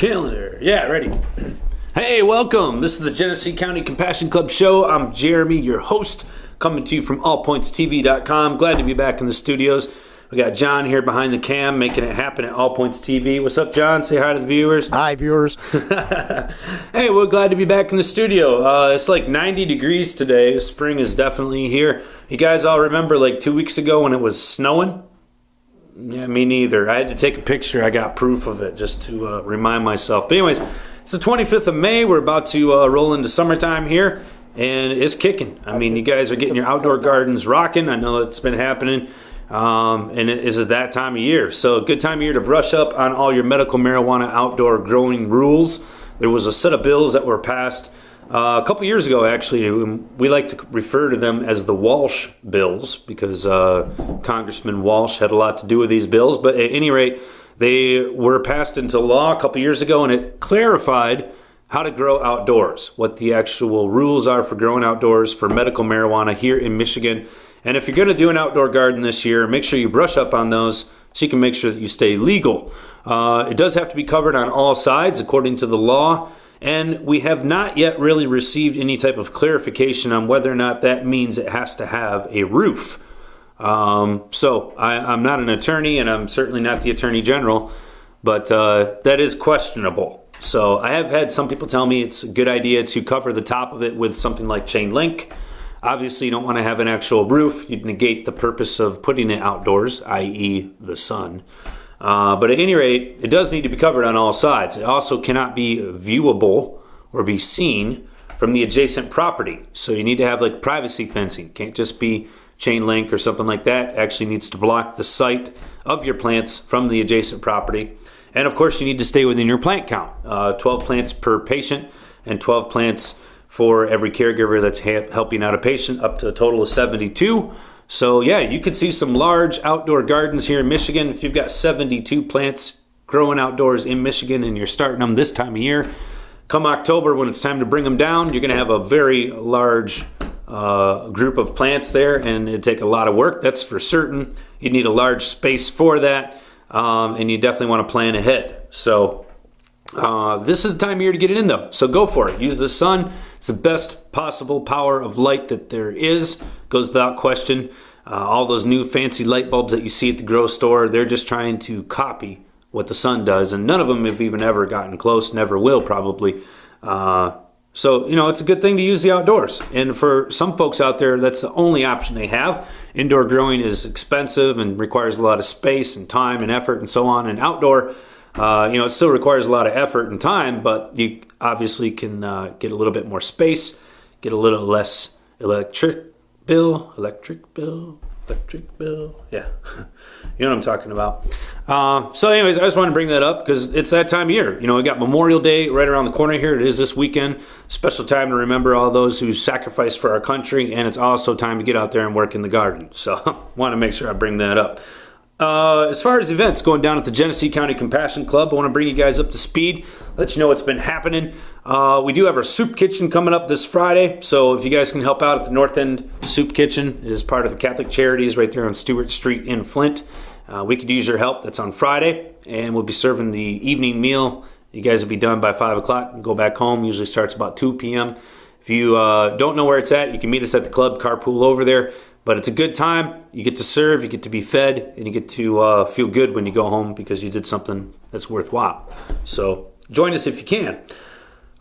calendar. Yeah, ready. Hey, welcome. This is the Genesee County Compassion Club show. I'm Jeremy, your host, coming to you from allpointstv.com. Glad to be back in the studios. We got John here behind the cam, making it happen at All Points TV. What's up, John? Say hi to the viewers. Hi, viewers. Hey, we're glad to be back in the studio. It's like 90 degrees today. Spring is definitely here. You guys all remember like 2 weeks ago when it was snowing? Yeah, me neither. I had to take a picture. I got proof of it just to remind myself. But anyways, it's the 25th of May. We're about to roll into summertime here, and it's kicking. I mean, you guys are getting your outdoor gardens rocking. I know it's been happening. And it is that time of year. So a good time of year to brush up on all your medical marijuana outdoor growing rules. There was a set of bills that were passed a couple years ago, actually. We like to refer to them as the Walsh bills because Congressman Walsh had a lot to do with these bills. But at any rate, they were passed into law a couple years ago, and it clarified how to grow outdoors, what the actual rules are for growing outdoors for medical marijuana here in Michigan. And if you're going to do an outdoor garden this year, make sure you brush up on those so you can make sure that you stay legal. It does have to be covered on all sides according to the law, and we have not yet really received any type of clarification on whether or not that means it has to have a roof. So I'm not an attorney, and I'm certainly not the Attorney General, but that is questionable. So I have had some people tell me it's a good idea to cover the top of it with something like chain link. Obviously, you don't want to have an actual roof. You'd negate the purpose of putting it outdoors, i.e. the sun. But at any rate, it does need to be covered on all sides. It also cannot be viewable or be seen from the adjacent property. So you need to have like privacy fencing. Can't just be chain link or something like that. It actually needs to block the sight of your plants from the adjacent property. And of course, you need to stay within your plant count. 12 plants per patient and 12 plants for every caregiver that's helping out a patient, up to a total of 72. So yeah, you could see some large outdoor gardens here in Michigan. If you've got 72 plants growing outdoors in Michigan and you're starting them this time of year, come October when it's time to bring them down, you're going to have a very large group of plants there, and it'd take a lot of work, that's for certain. You'd need a large space for that, and you definitely want to plan ahead. So this is the time of year to get it in, though. So go for it. Use the sun. It's the best possible power of light that there is. Goes without question. All those new fancy light bulbs that you see at the grocery store, they're just trying to copy what the sun does. And none of them have even ever gotten close. Never will, probably. So, it's a good thing to use the outdoors. And for some folks out there, that's the only option they have. Indoor growing is expensive and requires a lot of space and time and effort and so on. And outdoor, it still requires a lot of effort and time, but you obviously can get a little bit more space, get a little less electric bill. Yeah, you know what I'm talking about. So anyways, I just wanted to bring that up because it's that time of year. We got Memorial Day right around the corner here. It is this weekend. Special time to remember all those who sacrificed for our country, and it's also time to get out there and work in the garden. So want to make sure I bring that up. As far as events going down at the Genesee County Compassion Club, I want to bring you guys up to speed, let you know what's been happening. We do have our soup kitchen coming up this Friday, so if you guys can help out at the North End Soup Kitchen, it is part of the Catholic Charities right there on Stewart Street in Flint. We could use your help. That's on Friday, and we'll be serving the evening meal. You guys will be done by 5 o'clock and go back home. Usually starts about 2 p.m. If you don't know where it's at, you can meet us at the club, carpool over there. But it's a good time. You get to serve, you get to be fed, and you get to feel good when you go home because you did something that's worthwhile. So join us if you can.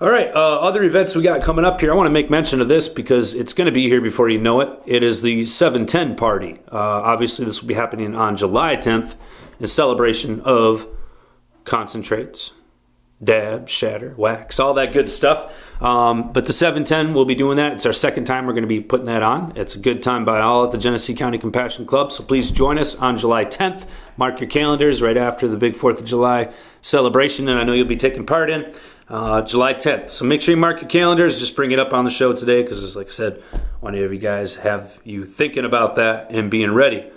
All right, other events we got coming up here. I want to make mention of this because it's going to be here before you know it. It is the 710 party. Obviously, this will be happening on July 10th in celebration of concentrates, dab, shatter, wax, all that good stuff. But the 710 will be doing that. It's our second time we're going to be putting that on. It's a good time by all at the Genesee County Compassion Club. So please join us on July 10th. Mark your calendars right after the big 4th of July celebration, and I know you'll be taking part in July 10th. So make sure you mark your calendars. Just bring it up on the show today because, like I said, I want to have you guys have you thinking about that and being ready.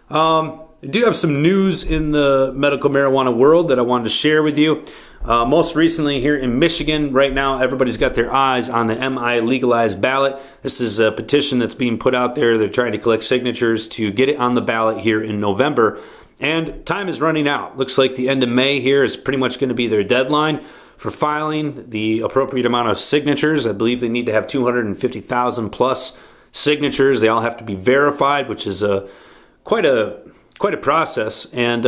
I do have some news in the medical marijuana world that I wanted to share with you. Most recently here in Michigan, right now, everybody's got their eyes on the MI legalized ballot. This is a petition that's being put out there. They're trying to collect signatures to get it on the ballot here in November. And time is running out. Looks like the end of May here is pretty much going to be their deadline for filing the appropriate amount of signatures. I believe they need to have 250,000 plus signatures. They all have to be verified, which is quite a process. And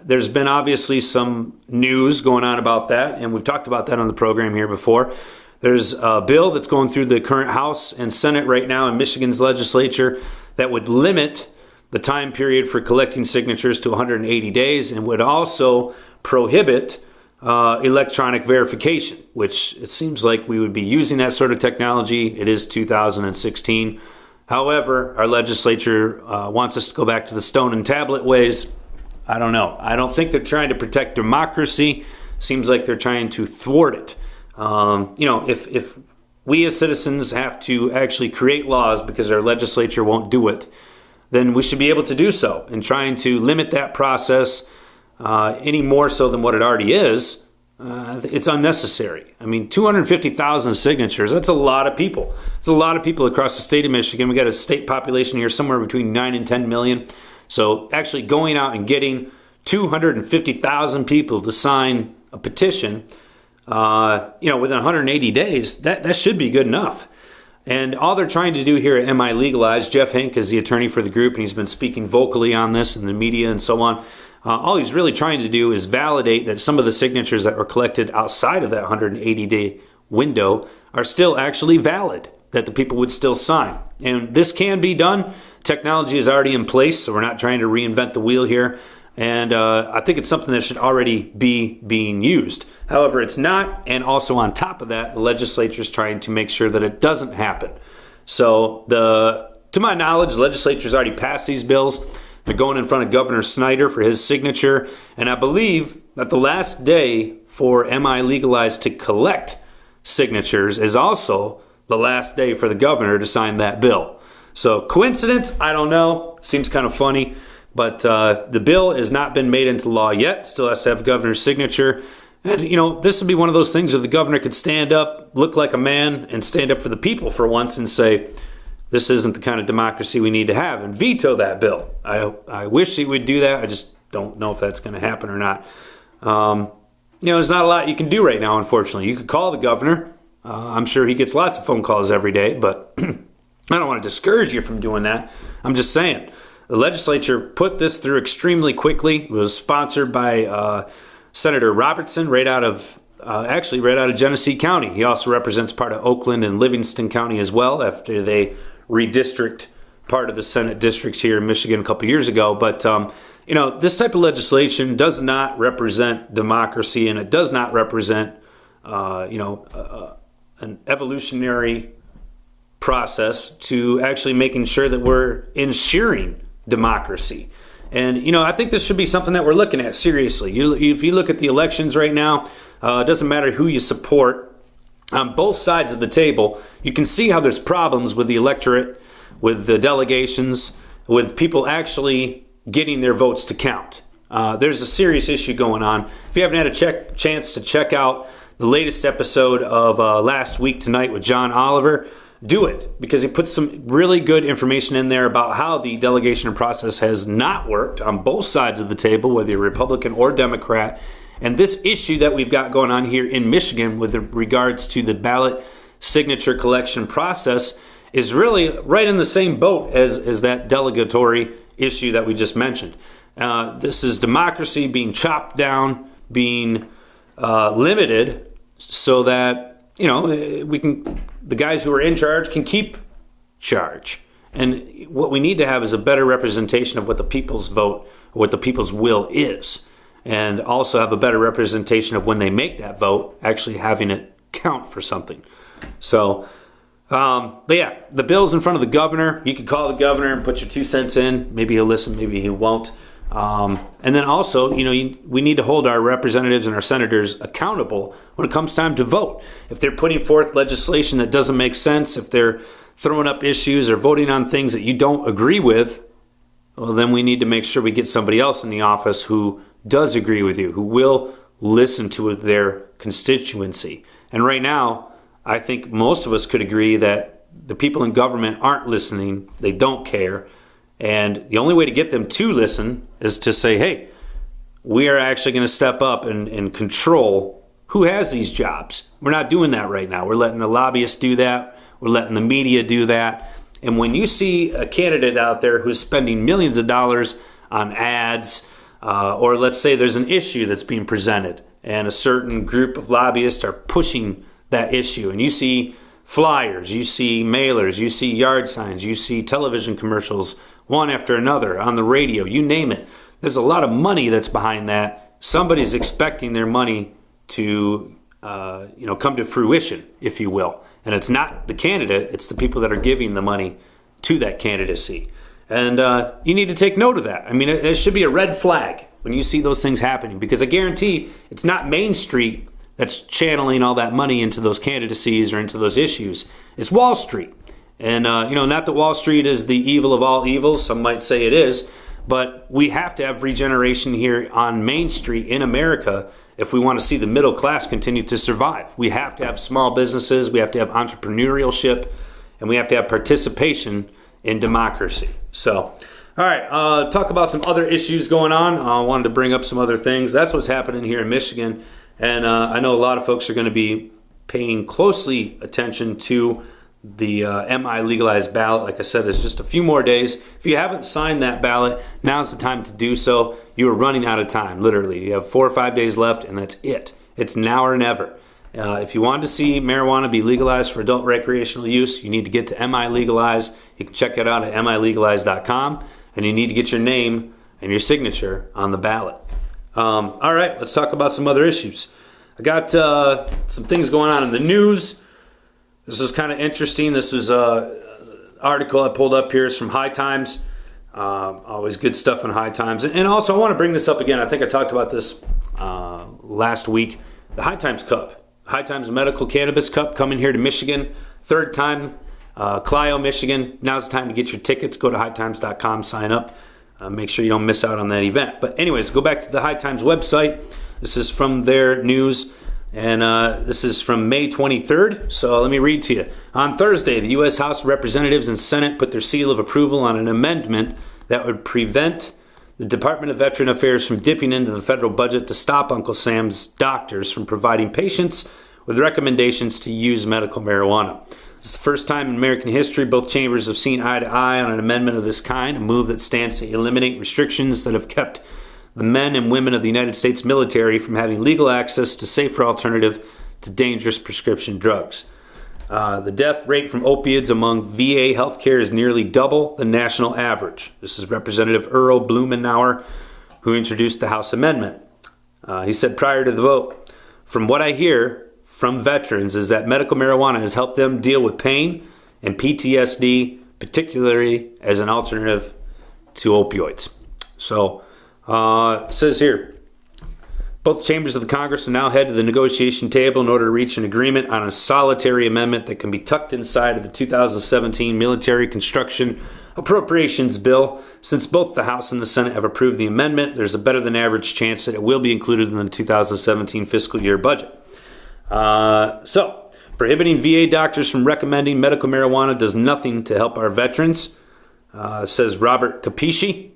there's been obviously some news going on about that, and we've talked about that on the program here before. There's a bill that's going through the current House and Senate right now in Michigan's legislature that would limit the time period for collecting signatures to 180 days and would also prohibit electronic verification, which it seems like we would be using that sort of technology. It is 2016. However, our legislature wants us to go back to the stone and tablet ways. I don't know. I don't think they're trying to protect democracy. Seems like they're trying to thwart it. If we as citizens have to actually create laws because our legislature won't do it, then we should be able to do so. And trying to limit that process any more so than what it already is, it's unnecessary. I mean, 250,000 signatures, that's a lot of people. It's a lot of people across the state of Michigan. We got a state population here somewhere between 9 and 10 million. So actually going out and getting 250,000 people to sign a petition, within 180 days, that should be good enough. And all they're trying to do here at MI Legalize, Jeff Hink is the attorney for the group, and he's been speaking vocally on this in the media and so on. All he's really trying to do is validate that some of the signatures that were collected outside of that 180-day window are still actually valid, that the people would still sign. And this can be done. Technology is already in place, so we're not trying to reinvent the wheel here. And I think it's something that should already be being used. However, it's not. And also on top of that, the legislature is trying to make sure that it doesn't happen. So to my knowledge, the legislature's already passed these bills. They're going in front of Governor Snyder for his signature. And I believe that the last day for MI Legalize to collect signatures is also the last day for the governor to sign that bill. So coincidence? I don't know. Seems kind of funny. But the bill has not been made into law yet. Still has to have governor's signature. And, this would be one of those things where the governor could stand up, look like a man, and stand up for the people for once and say, this isn't the kind of democracy we need to have, and veto that bill. I wish he would do that. I just don't know if that's going to happen or not. There's not a lot you can do right now, unfortunately. You could call the governor. I'm sure he gets lots of phone calls every day, but I don't want to discourage you from doing that. I'm just saying. The legislature put this through extremely quickly. It was sponsored by Senator Robertson right out of Genesee County. He also represents part of Oakland and Livingston County as well after they redistrict part of the Senate districts here in Michigan a couple years ago. But, this type of legislation does not represent democracy, and it does not represent, an evolutionary process to actually making sure that we're ensuring democracy. And, I think this should be something that we're looking at seriously. If you look at the elections right now, it doesn't matter who you support. On both sides of the table, you can see how there's problems with the electorate, with the delegations, with people actually getting their votes to count. There's a serious issue going on. If you haven't had a chance to check out the latest episode of Last Week Tonight with John Oliver, do it, because he puts some really good information in there about how the delegation process has not worked on both sides of the table, whether you're Republican or Democrat. And this issue that we've got going on here in Michigan with regards to the ballot signature collection process is really right in the same boat as that delegatory issue that we just mentioned. This is democracy being chopped down, being limited so that the guys who are in charge can keep charge. And what we need to have is a better representation of what the people's vote, or what the people's will is. And also have a better representation of when they make that vote, actually having it count for something. So, but yeah, the bill's in front of the governor. You can call the governor and put your 2 cents in. Maybe he'll listen, maybe he won't. And then also, we need to hold our representatives and our senators accountable when it comes time to vote. If they're putting forth legislation that doesn't make sense, if they're throwing up issues or voting on things that you don't agree with, well, then we need to make sure we get somebody else in the office who does agree with you, who will listen to their constituency. And right now, I think most of us could agree that the people in government aren't listening, they don't care, And the only way to get them to listen is to say, hey, we are actually going to step up and control who has these jobs. We're not doing that right now. We're letting the lobbyists do that. We're letting the media do that. And when you see a candidate out there who's spending millions of dollars on ads, or let's say there's an issue that's being presented and a certain group of lobbyists are pushing that issue, and you see flyers, you see mailers, you see yard signs, you see television commercials, one after another on the radio, you name it. There's a lot of money that's behind that. Somebody's expecting their money to come to fruition, if you will. And it's not the candidate, it's the people that are giving the money to that candidacy. And you need to take note of that. I mean, it should be a red flag when you see those things happening, because I guarantee it's not Main Street that's channeling all that money into those candidacies or into those issues. It's Wall Street. And, not that Wall Street is the evil of all evils. Some might say it is. But we have to have regeneration here on Main Street in America if we want to see the middle class continue to survive. We have to have small businesses. We have to have entrepreneurship. And we have to have participation in democracy. So, all right, talk about some other issues going on. I wanted to bring up some other things. That's what's happening here in Michigan. And I know a lot of folks are going to be paying closely attention to the MI legalized ballot. Like I said, there's just a few more days. If you haven't signed that ballot, now's the time to do so. You are running out of time, literally. You have 4 or 5 days left, and that's it. It's now or never. If you want to see marijuana be legalized for adult recreational use, you need to get to MI Legalize. You can check it out at milegalize.com, and you need to get your name and your signature on the ballot. All right, let's talk about some other issues. I got some things going on in the news. This is kind of interesting. This is an article I pulled up here. It's from High Times. Always good stuff in High Times. And also, I want to bring this up again. I think I talked about this last week. The High Times Cup. High Times Medical Cannabis Cup coming here to Michigan. Third time, Clio, Michigan. Now's the time to get your tickets. Go to hightimes.com, sign up. Make sure you don't miss out on that event. But anyways, go back to the High Times website. This is from their news. And this is from May 23rd, so let me read to you. On Thursday, the U.S. House of Representatives and Senate put their seal of approval on an amendment that would prevent the Department of Veteran Affairs from dipping into the federal budget to stop Uncle Sam's doctors from providing patients with recommendations to use medical marijuana. It's the first time in American history both chambers have seen eye to eye on an amendment of this kind, a move that stands to eliminate restrictions that have kept the men and women of the United States military from having legal access to safer alternative to dangerous prescription drugs. The death rate from opiates among VA healthcare is nearly double the national average. This is Representative Earl Blumenauer, who introduced the House amendment. He said prior to the vote, "From what I hear from veterans is that medical marijuana has helped them deal with pain and PTSD, particularly as an alternative to opioids." So, it says here, both chambers of the Congress are now head to the negotiation table in order to reach an agreement on a solitary amendment that can be tucked inside of the 2017 Military Construction Appropriations Bill. Since both the House and the Senate have approved the amendment, there's a better than average chance that it will be included in the 2017 fiscal year budget. So, prohibiting VA doctors from recommending medical marijuana does nothing to help our veterans, says Robert Capesci,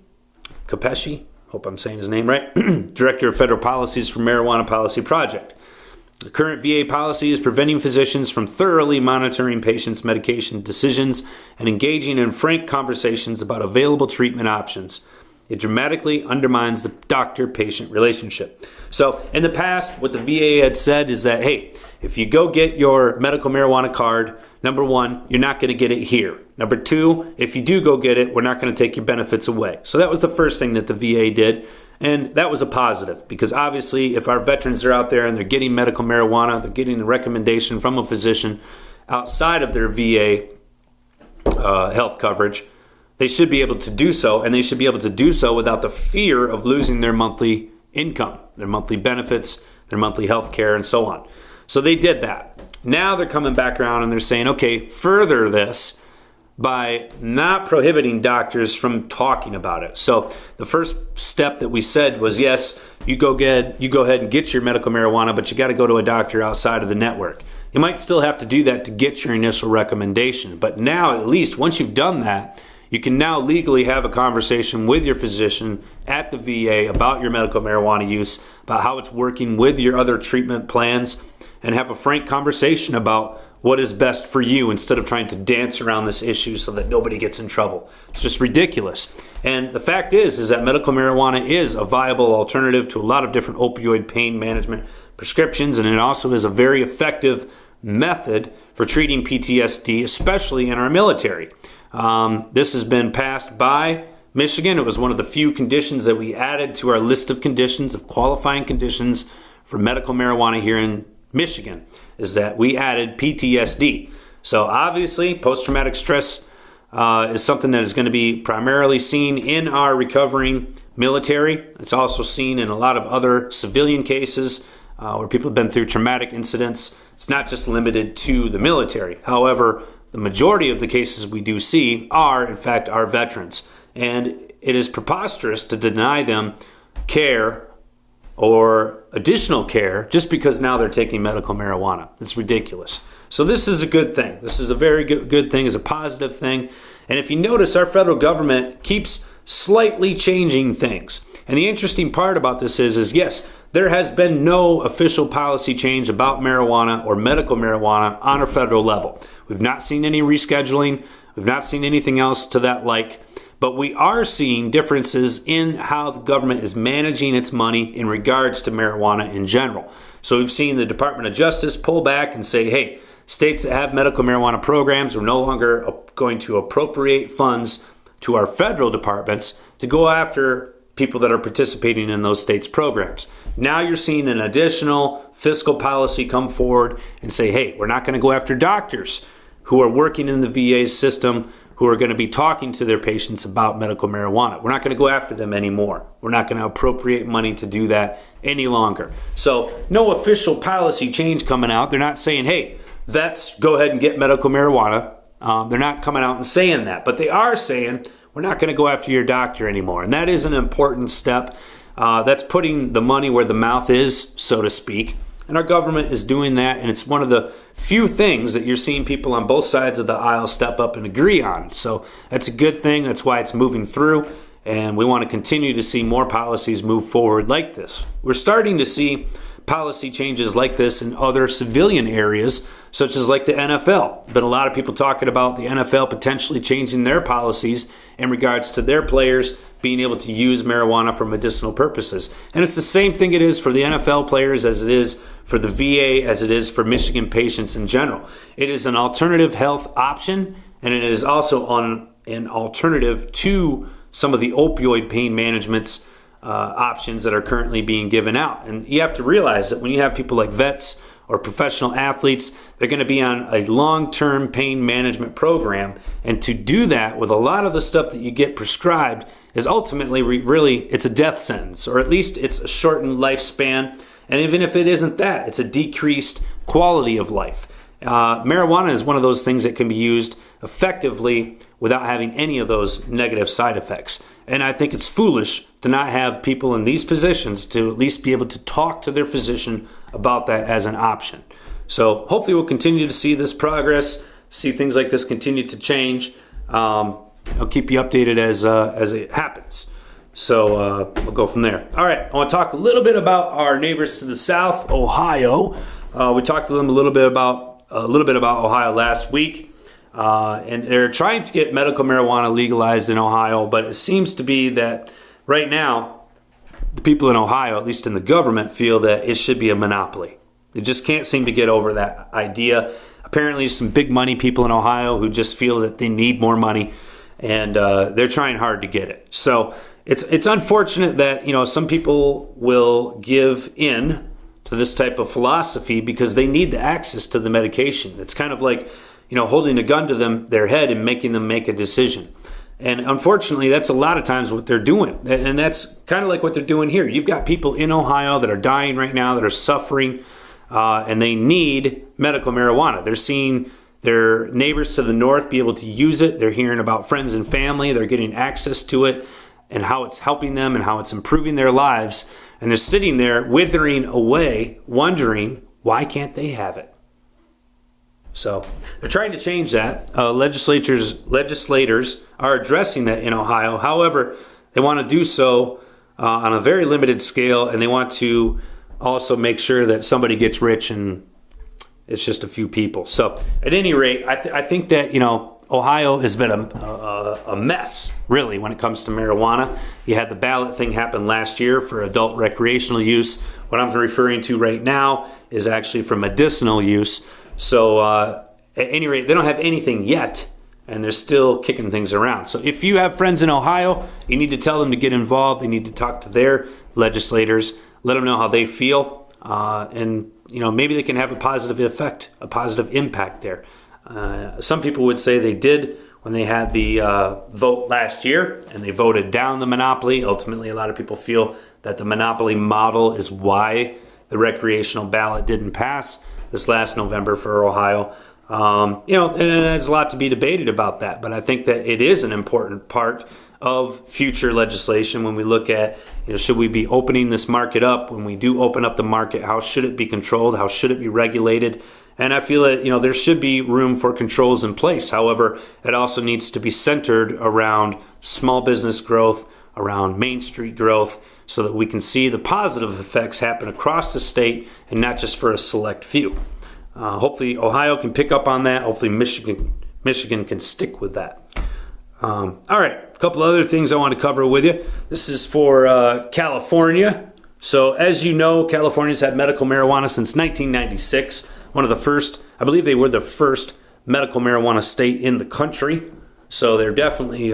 hope I'm saying his name right, Director of Federal Policies for Marijuana Policy Project. The current VA policy is preventing physicians from thoroughly monitoring patients' medication decisions and engaging in frank conversations about available treatment options. It dramatically undermines the doctor-patient relationship. So, in the past, what the VA had said is that, hey, if you go get your medical marijuana card, number one, you're not going to get it here. Number two, if you do go get it, we're not going to take your benefits away. So that was the first thing that the VA did, and that was a positive, because obviously if our veterans are out there and they're getting medical marijuana, they're getting a recommendation from a physician outside of their VA health coverage, they should be able to do so, and they should be able to do so without the fear of losing their monthly income, their monthly benefits, their monthly health care, and so on. So they did that. Now they're coming back around and they're saying, okay, further this by not prohibiting doctors from talking about it. So the first step that we said was, yes, you go ahead and get your medical marijuana, but you got to go to a doctor outside of the network. You might still have to do that to get your initial recommendation. But now, at least, once you've done that, You can now legally have a conversation with your physician at the VA about your medical marijuana use, about how it's working with your other treatment plans, and have a frank conversation about what is best for you instead of trying to dance around this issue so that nobody gets in trouble. It's just ridiculous. And the fact is that medical marijuana is a viable alternative to a lot of different opioid pain management prescriptions, and it also is a very effective method for treating PTSD, especially in our military. This has been passed by Michigan. It was one of the few conditions that we added to our list of conditions, of qualifying conditions for medical marijuana here in Michigan, is that we added PTSD. So obviously, post-traumatic stress is something that is going to be primarily seen in our recovering military. It's also seen in a lot of other civilian cases where people have been through traumatic incidents. It's not just limited to the military. However, the majority of the cases we do see are, in fact, our veterans. And it is preposterous to deny them care or additional care just because now they're taking medical marijuana. It's ridiculous. So this is a good thing. This is a very good thing. It's a positive thing. And if you notice, our federal government keeps slightly changing things. And the interesting part about this is yes, there has been no official policy change about marijuana or medical marijuana on a federal level. We've not seen any rescheduling. We've not seen anything else to that like. But we are seeing differences in how the government is managing its money in regards to marijuana in general. So we've seen the Department of Justice pull back and say, hey, states that have medical marijuana programs are no longer going to appropriate funds to our federal departments to go after people that are participating in those states' programs. Now you're seeing an additional fiscal policy come forward and say, hey, we're not going to go after doctors who are working in the VA system who are going to be talking to their patients about medical marijuana. We're not going to go after them anymore. We're not going to appropriate money to do that any longer. So no official policy change coming out. They're not saying, hey, vets, go ahead and get medical marijuana. They're not coming out and saying that. But they are saying, we're not going to go after your doctor anymore. And that is an important step. That's putting the money where the mouth is, so to speak. And our government is doing that, and it's one of the few things that you're seeing people on both sides of the aisle step up and agree on. So that's a good thing. That's why it's moving through, and we want to continue to see more policies move forward like this. We're starting to see policy changes like this in other civilian areas, such as like the NFL. Been a lot of people talking about the NFL potentially changing their policies in regards to their players being able to use marijuana for medicinal purposes. And it's the same thing it is for the NFL players as it is for the VA, as it is for Michigan patients in general. It is an alternative health option, and it is also an alternative to some of the opioid pain management's options that are currently being given out. And you have to realize that when you have people like vets or professional athletes, they're going to be on a long-term pain management program. And to do that with a lot of the stuff that you get prescribed is ultimately really, it's a death sentence, or at least it's a shortened lifespan. And even if it isn't that, it's a decreased quality of life. Marijuana is one of those things that can be used effectively without having any of those negative side effects. And I think it's foolish to not have people in these positions to at least be able to talk to their physician about that as an option. So hopefully we'll continue to see this progress, see things like this continue to change. I'll keep you updated as it happens. So we'll go from there. All right, I want to talk a little bit about our neighbors to the south, Ohio. We talked to them a little bit about Ohio last week. And they're trying to get medical marijuana legalized in Ohio, but it seems to be that right now, the people in Ohio, at least in the government, feel that it should be a monopoly. They just can't seem to get over that idea. Apparently, some big money people in Ohio who just feel that they need more money, and they're trying hard to get it. So it's unfortunate that some people will give in to this type of philosophy because they need the access to the medication. It's kind of like holding a gun to their head and making them make a decision. And unfortunately, that's a lot of times what they're doing. And that's kind of like what they're doing here. You've got people in Ohio that are dying right now, that are suffering, and they need medical marijuana. They're seeing their neighbors to the north be able to use it. They're hearing about friends and family. They're getting access to it and how it's helping them and how it's improving their lives. And they're sitting there withering away, wondering, why can't they have it? So they're trying to change that. Legislators are addressing that in Ohio. However, they want to do so on a very limited scale, and they want to also make sure that somebody gets rich and it's just a few people. So at any rate, I think that, Ohio has been a mess, really, when it comes to marijuana. You had the ballot thing happen last year for adult recreational use. What I'm referring to right now is actually for medicinal use. So at any rate, they don't have anything yet, and they're still kicking things around. So if you have friends in Ohio, you need to tell them to get involved. They need to talk to their legislators, let them know how they feel, and maybe they can have a positive effect, a positive impact there. Some people would say they did when they had the vote last year, and they voted down the monopoly. Ultimately, a lot of people feel that the monopoly model is why the recreational ballot didn't pass this last November for Ohio. And there's a lot to be debated about that, but I think that it is an important part of future legislation when we look at, should we be opening this market up? When we do open up the market, how should it be controlled? How should it be regulated? And I feel that, there should be room for controls in place. However, it also needs to be centered around small business growth, around Main Street growth, so that we can see the positive effects happen across the state and not just for a select few. Hopefully Ohio can pick up on that. Hopefully Michigan can stick with that. All right, a couple other things I want to cover with you. This is for California. So as you know, California's had medical marijuana since 1996. One of the first, I believe they were the first medical marijuana state in the country. So they're definitely,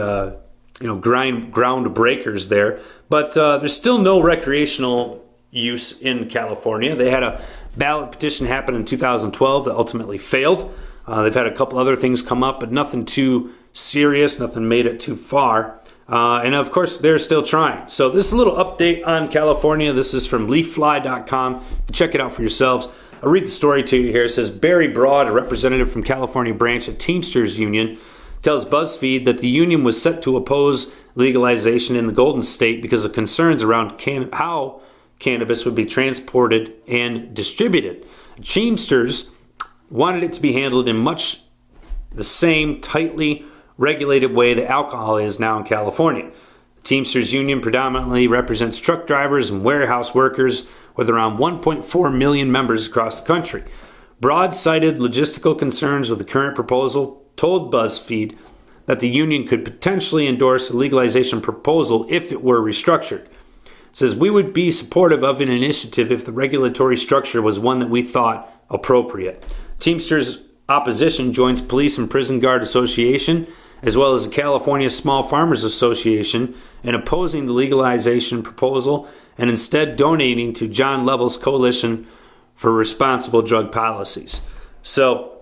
ground breakers there. But there's still no recreational use in California. They had a ballot petition happen in 2012 that ultimately failed. They've had a couple other things come up, but nothing too serious, nothing made it too far. And of course, they're still trying. So this is a little update on California. This is from leaffly.com. Check it out for yourselves. I'll read the story to you here. It says, Barry Broad, a representative from California branch of Teamsters Union, tells BuzzFeed that the union was set to oppose legalization in the Golden State because of concerns around how cannabis would be transported and distributed. Teamsters wanted it to be handled in much the same tightly regulated way that alcohol is now in California. The Teamsters Union predominantly represents truck drivers and warehouse workers with around 1.4 million members across the country. Broad cited logistical concerns with the current proposal, told BuzzFeed that the union could potentially endorse a legalization proposal if it were restructured. It says, we would be supportive of an initiative if the regulatory structure was one that we thought appropriate. Teamsters opposition joins Police and Prison Guard Association as well as the California Small Farmers Association in opposing the legalization proposal and instead donating to John Lovell's Coalition for Responsible Drug Policies. So,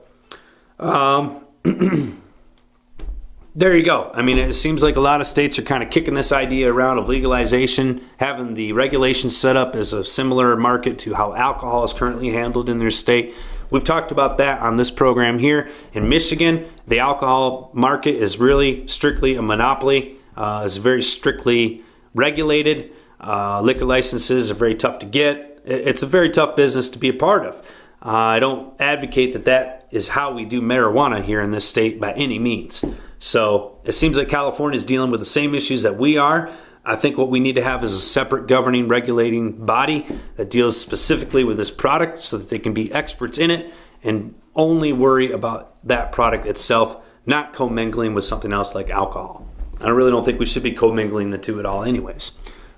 there you go. I mean, it seems like a lot of states are kind of kicking this idea around of legalization, having the regulations set up as a similar market to how alcohol is currently handled in their state. We've talked about that on this program here. In Michigan, the alcohol market is really strictly a monopoly. It's very strictly regulated. Liquor licenses are very tough to get. It's a very tough business to be a part of. I don't advocate that is how we do marijuana here in this state by any means. So it seems like California is dealing with the same issues that we are. I think what we need to have is a separate governing, regulating body that deals specifically with this product so that they can be experts in it and only worry about that product itself, not commingling with something else like alcohol. I really don't think we should be commingling the two at all anyways.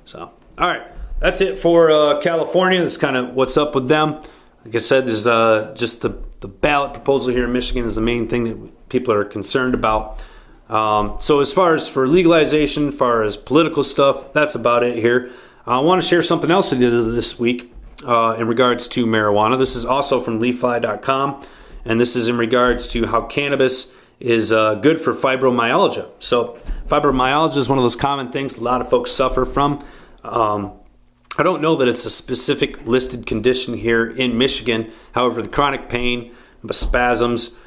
So, all right, that's it for California. That's kind of what's up with them. Like I said, there's just the ballot proposal here in Michigan is the main thing that people are concerned about. So as far as for legalization, as far as political stuff, that's about it here. I want to share something else I did this week in regards to marijuana. This is also from leaffly.com, and this is in regards to how cannabis is good for fibromyalgia. So fibromyalgia is one of those common things a lot of folks suffer from. I don't know that it's a specific listed condition here in Michigan. However, the chronic pain, spasms,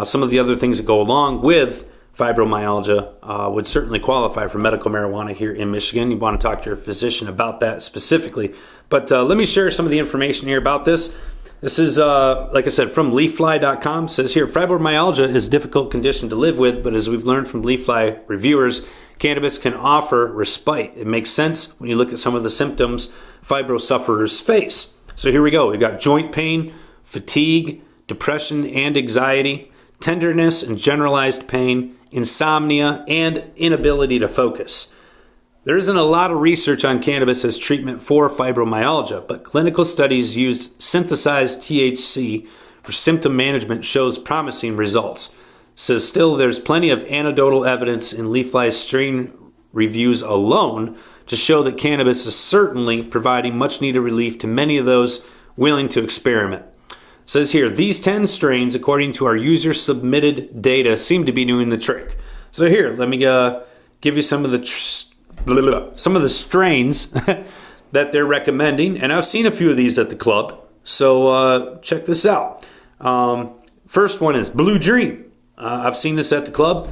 some of the other things that go along with fibromyalgia would certainly qualify for medical marijuana here in Michigan. You want to talk to your physician about that specifically. But let me share some of the information here about this. This is, like I said, from leaffly.com. It says here, fibromyalgia is a difficult condition to live with, but as we've learned from Leaffly reviewers, cannabis can offer respite. It makes sense when you look at some of the symptoms fibro sufferers face. So here we go. We've got joint pain, fatigue, depression and anxiety, tenderness and generalized pain, insomnia, and inability to focus. There isn't a lot of research on cannabis as treatment for fibromyalgia, but clinical studies used synthesized THC for symptom management shows promising results. Says still there's plenty of anecdotal evidence in Leaffly's strain reviews alone to show that cannabis is certainly providing much needed relief to many of those willing to experiment. Says here, these 10 strains, according to our user-submitted data, seem to be doing the trick. So here, let me give you some of the strains that they're recommending, and I've seen a few of these at the club. So check this out. First one is Blue Dream. I've seen this at the club.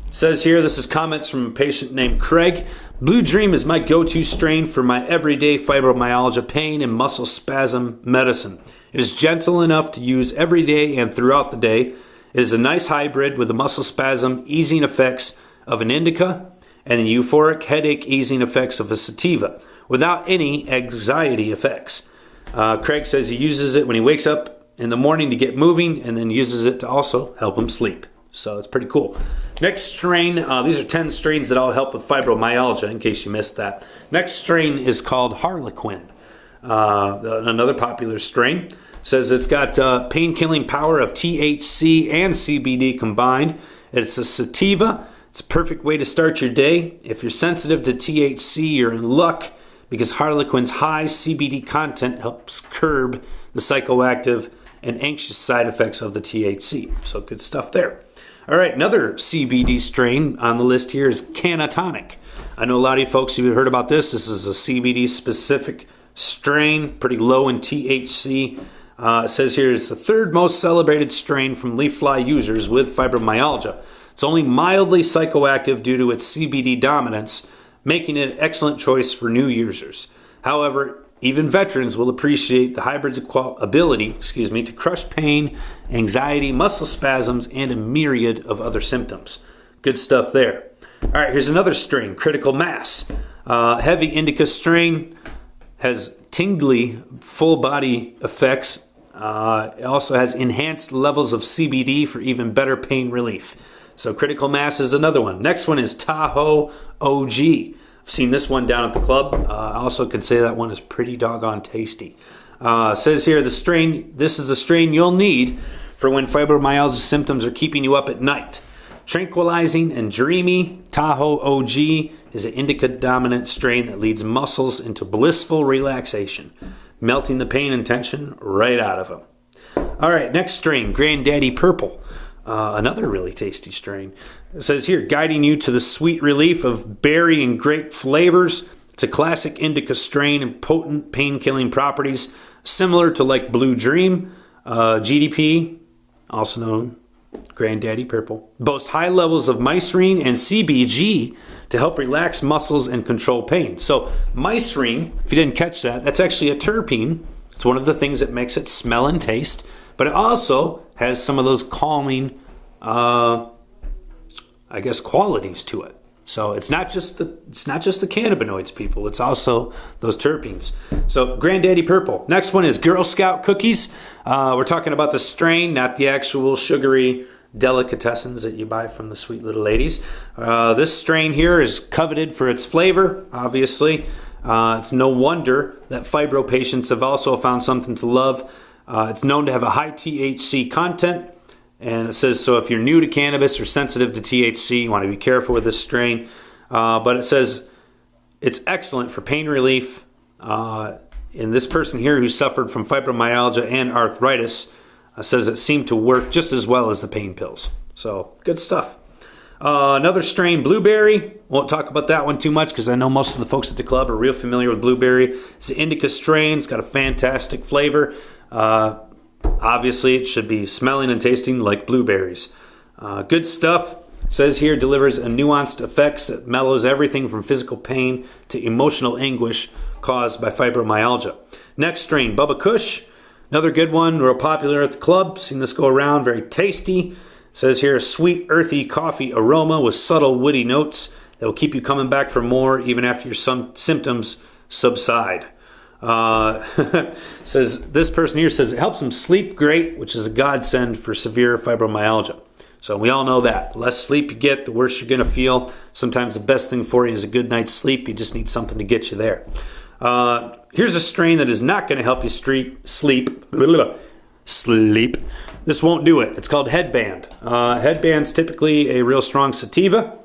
Says here, this is comments from a patient named Craig. Blue Dream is my go-to strain for my everyday fibromyalgia pain and muscle spasm medicine. It is gentle enough to use every day and throughout the day. It is a nice hybrid with the muscle spasm easing effects of an indica and the euphoric headache easing effects of a sativa without any anxiety effects. Craig says he uses it when he wakes up in the morning to get moving and then uses it to also help him sleep. So it's pretty cool. Next strain, these are 10 strains that all help with fibromyalgia in case you missed that. Next strain is called Harlequin, another popular strain. Says it's got pain-killing power of THC and CBD combined. It's a sativa. It's a perfect way to start your day. If you're sensitive to THC, you're in luck because Harlequin's high CBD content helps curb the psychoactive and anxious side effects of the THC. So good stuff there. All right, another CBD strain on the list here is Canatonic. I know a lot of you folks who have heard about this. This is a CBD-specific strain, pretty low in THC. It says here it's the third most celebrated strain from Leaffly users with fibromyalgia. It's only mildly psychoactive due to its CBD dominance, making it an excellent choice for new users. However, even veterans will appreciate the hybrid's ability to crush pain, anxiety, muscle spasms, and a myriad of other symptoms. Good stuff there. All right, here's another strain, Critical Mass. Heavy indica strain, has tingly full body effects. It also has enhanced levels of CBD for even better pain relief. So Critical Mass is another one. Next one is Tahoe OG. I've seen this one down at the club. I also could say that one is pretty doggone tasty. Says here, this is the strain you'll need for when fibromyalgia symptoms are keeping you up at night. Tranquilizing and dreamy, Tahoe OG is an indica-dominant strain that leads muscles into blissful relaxation, melting the pain and tension right out of them. All right, next strain, Granddaddy Purple. Another really tasty strain. It says here, guiding you to the sweet relief of berry and grape flavors. It's a classic indica strain and potent pain-killing properties, similar to like Blue Dream, GDP, also known Granddaddy Purple, boast high levels of mycene and CBG to help relax muscles and control pain. So mycene, if you didn't catch that, that's actually a terpene. It's one of the things that makes it smell and taste, but it also has some of those calming, qualities to it. So it's not just the cannabinoids, people. It's also those terpenes. So Granddaddy Purple. Next one is Girl Scout cookies. We're talking about the strain, not the actual sugary delicatessens that you buy from the sweet little ladies. This strain here is coveted for its flavor, obviously. It's no wonder that fibro patients have also found something to love. It's known to have a high THC content. And it says, so if you're new to cannabis or sensitive to THC, you want to be careful with this strain. But it says it's excellent for pain relief. And this person here who suffered from fibromyalgia and arthritis says it seemed to work just as well as the pain pills. So good stuff. Another strain, Blueberry. Won't talk about that one too much because I know most of the folks at the club are real familiar with Blueberry. It's an indica strain. It's got a fantastic flavor. Obviously, it should be smelling and tasting like blueberries. Good stuff. Says here, delivers a nuanced effects that mellows everything from physical pain to emotional anguish caused by fibromyalgia. Next strain, Bubba Kush. Another good one, real popular at the club. Seen this go around, very tasty. It says here, a sweet, earthy coffee aroma with subtle, woody notes that will keep you coming back for more even after your symptoms subside. Says this person here says it helps them sleep great, which is a godsend for severe fibromyalgia. So we all know that. The less sleep you get, the worse you're going to feel. Sometimes the best thing for you is a good night's sleep. You just need something to get you there. Here's a strain that is not going to help you sleep. This won't do it. It's called Headband. Headband's typically a real strong sativa,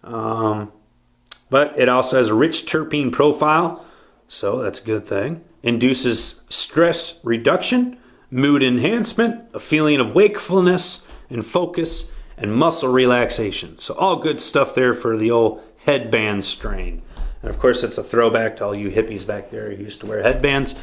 but it also has a rich terpene profile, so that's a good thing. Induces stress reduction, mood enhancement, a feeling of wakefulness and focus, and muscle relaxation. So all good stuff there for the old Headband strain. And of course, it's a throwback to all you hippies back there who used to wear headbands.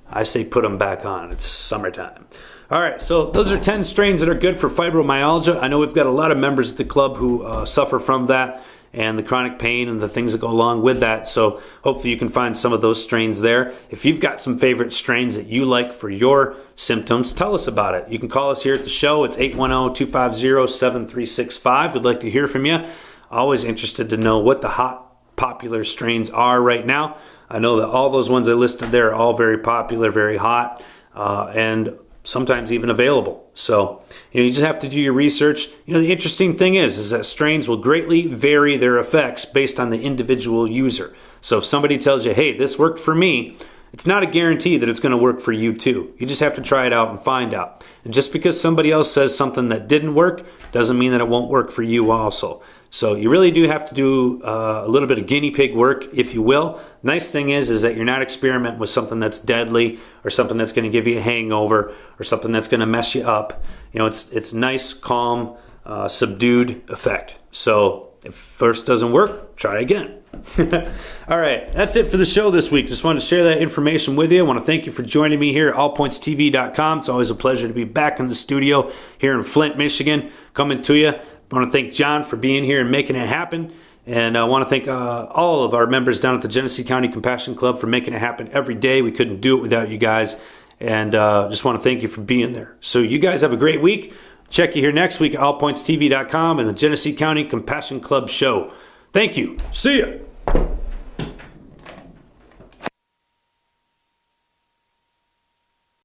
I say put them back on. It's summertime. All right, so those are 10 strains that are good for fibromyalgia. I know we've got a lot of members at the club who suffer from that and the chronic pain and the things that go along with that. So hopefully you can find some of those strains there. If you've got some favorite strains that you like for your symptoms, tell us about it. You can call us here at the show. It's 810-250-7365. We'd like to hear from you. Always interested to know what the hot popular strains are right now. I know that all those ones I listed there are all very popular, very hot, and sometimes even available. So you just have to do your research. The interesting thing is that strains will greatly vary their effects based on the individual user. So if somebody tells you, hey, this worked for me, it's not a guarantee that it's going to work for you too. You just have to try it out and find out. And just because somebody else says something that didn't work doesn't mean that it won't work for you also. So you really do have to do a little bit of guinea pig work, if you will. Nice thing is that you're not experimenting with something that's deadly or something that's going to give you a hangover or something that's going to mess you up. It's nice, calm, subdued effect. So if first doesn't work, try again. All right, that's it for the show this week. Just wanted to share that information with you. I want to thank you for joining me here at allpointstv.com. It's always a pleasure to be back in the studio here in Flint, Michigan, coming to you. I want to thank John for being here and making it happen. And I want to thank all of our members down at the Genesee County Compassion Club for making it happen every day. We couldn't do it without you guys. And just want to thank you for being there. So you guys have a great week. Check you here next week at allpointstv.com and the Genesee County Compassion Club show. Thank you. See ya.